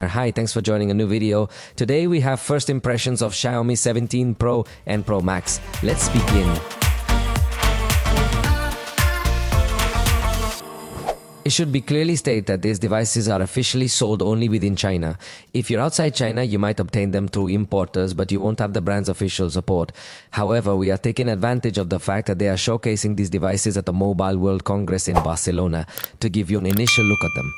Hi, thanks for joining a new video. Today we have first impressions of Xiaomi 17 Pro and Pro Max. Let's begin. It should be clearly stated that these devices are officially sold only within China. If you're outside China, you might obtain them through importers, but you won't have the brand's official support. However, we are taking advantage of the fact that they are showcasing these devices at the Mobile World Congress in Barcelona to give you an initial look at them.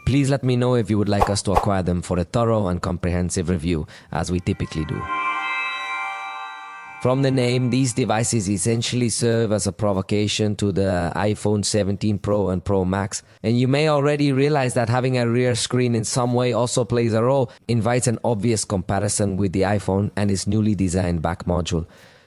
Please let me know if you would like us to acquire them for a thorough and comprehensive review, as we typically do. From the name, these devices essentially serve as a provocation to the iPhone 17 Pro and Pro Max. And you may already realize that having a rear screen in some way also plays a role, invites an obvious comparison with the iPhone and its newly designed back module.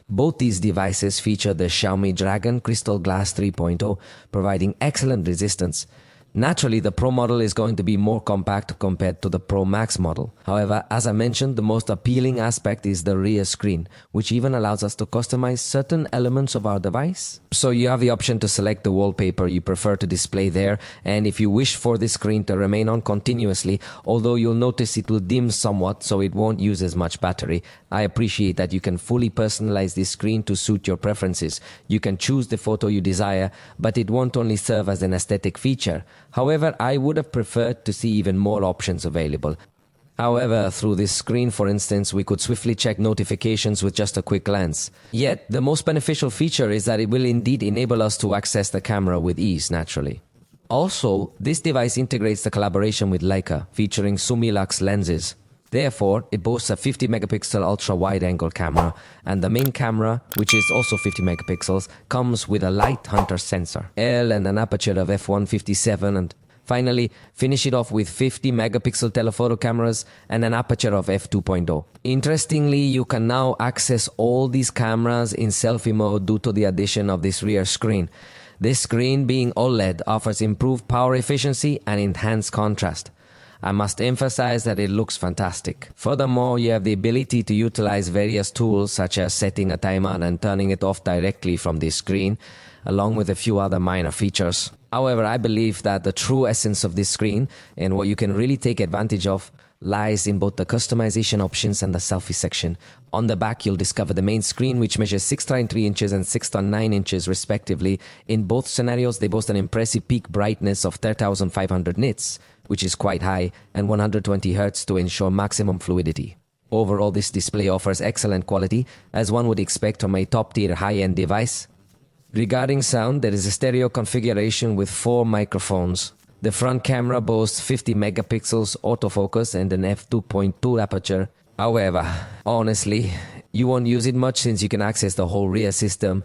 Both these devices feature the Xiaomi Dragon Crystal Glass 3.0, providing excellent resistance. Naturally, the Pro model is going to be more compact compared to the Pro Max model. However, as I mentioned, the most appealing aspect is the rear screen, which even allows us to customize certain elements of our device. So you have the option to select the wallpaper you prefer to display there, and if you wish for the screen to remain on continuously, although you'll notice it will dim somewhat so it won't use as much battery, I appreciate that you can fully personalize this screen to suit your preferences. You can choose the photo you desire, but it won't only serve as an aesthetic feature. However, I would have preferred to see even more options available. However, through this screen, for instance, we could swiftly check notifications with just a quick glance. Yet, the most beneficial feature is that it will indeed enable us to access the camera with ease, naturally. Also, this device integrates the collaboration with Leica, featuring Sumilux lenses. Therefore, it boasts a 50 megapixel ultra-wide-angle camera, and the main camera, which is also 50 megapixels, comes with a light hunter sensor, L and an aperture of f1.57, and finally, finish it off with 50 megapixel telephoto cameras and an aperture of f2.0. Interestingly, you can now access all these cameras in selfie mode due to the addition of this rear screen. This screen, being OLED, offers improved power efficiency and enhanced contrast. I must emphasize that it looks fantastic. Furthermore, you have the ability to utilize various tools such as setting a timer and turning it off directly from this screen, along with a few other minor features. However, I believe that the true essence of this screen and what you can really take advantage of lies in both the customization options and the selfie section. On the back, you'll discover the main screen, which measures 6.3 inches and 6.9 inches respectively. In both scenarios, they boast an impressive peak brightness of 3500 nits, which is quite high, and 120 Hz to ensure maximum fluidity. Overall, this display offers excellent quality, as one would expect from a top-tier high-end device. Regarding sound, there is a stereo configuration with 4 microphones. The front camera boasts 50 megapixels autofocus and an f2.2 aperture. However, honestly, you won't use it much since you can access the whole rear system.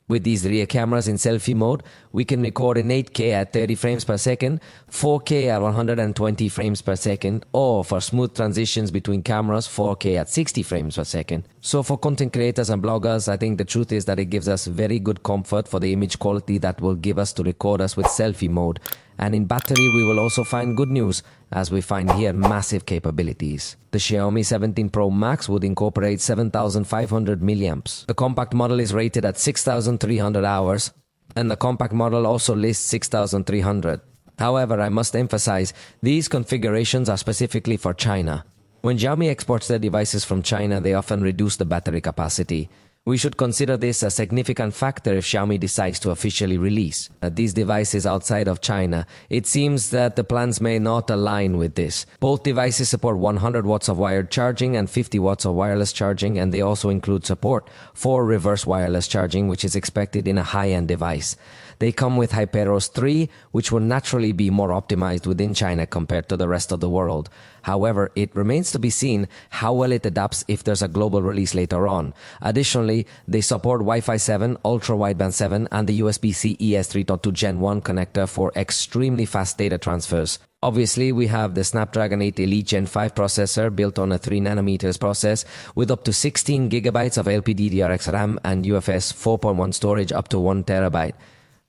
With these rear cameras in selfie mode, we can record in 8K at 30 frames per second, 4K at 120 frames per second, or for smooth transitions between cameras, 4K at 60 frames per second. So for content creators and bloggers, I think the truth is that it gives us very good comfort for the image quality that will give us to record us with selfie mode. And in battery, we will also find good news, as we find here massive capabilities. The Xiaomi 17 Pro Max would incorporate 7,500 milliamps. The compact model is rated at 6,300 hours, and the compact model also lists 6,300. However, I must emphasize, these configurations are specifically for China. When Xiaomi exports their devices from China, they often reduce the battery capacity. We should consider this a significant factor if Xiaomi decides to officially release these devices outside of China. It seems that the plans may not align with this. Both devices support 100 watts of wired charging and 50 watts of wireless charging, and they also include support for reverse wireless charging, which is expected in a high-end device. They come with Hyperos 3, which will naturally be more optimized within China compared to the rest of the world. However, it remains to be seen how well it adapts if there's a global release later on. Additionally, they support Wi-Fi 7, Ultra-Wideband 7, and the USB-C ES3.2 Gen 1 connector for extremely fast data transfers. Obviously, we have the Snapdragon 8 Elite Gen 5 processor built on a 3nm process with up to 16 GB of LPDDR4X RAM and UFS 4.1 storage up to 1 TB.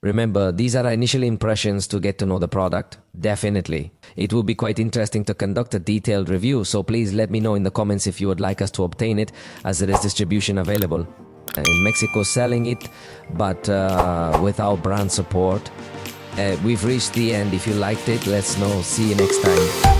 Remember, these are our initial impressions to get to know the product. Definitely. It will be quite interesting to conduct a detailed review, so please let me know in the comments if you would like us to obtain it, as there is distribution available. In Mexico selling it, but without brand support. We've reached the end. If you liked it, let us know. See you next time.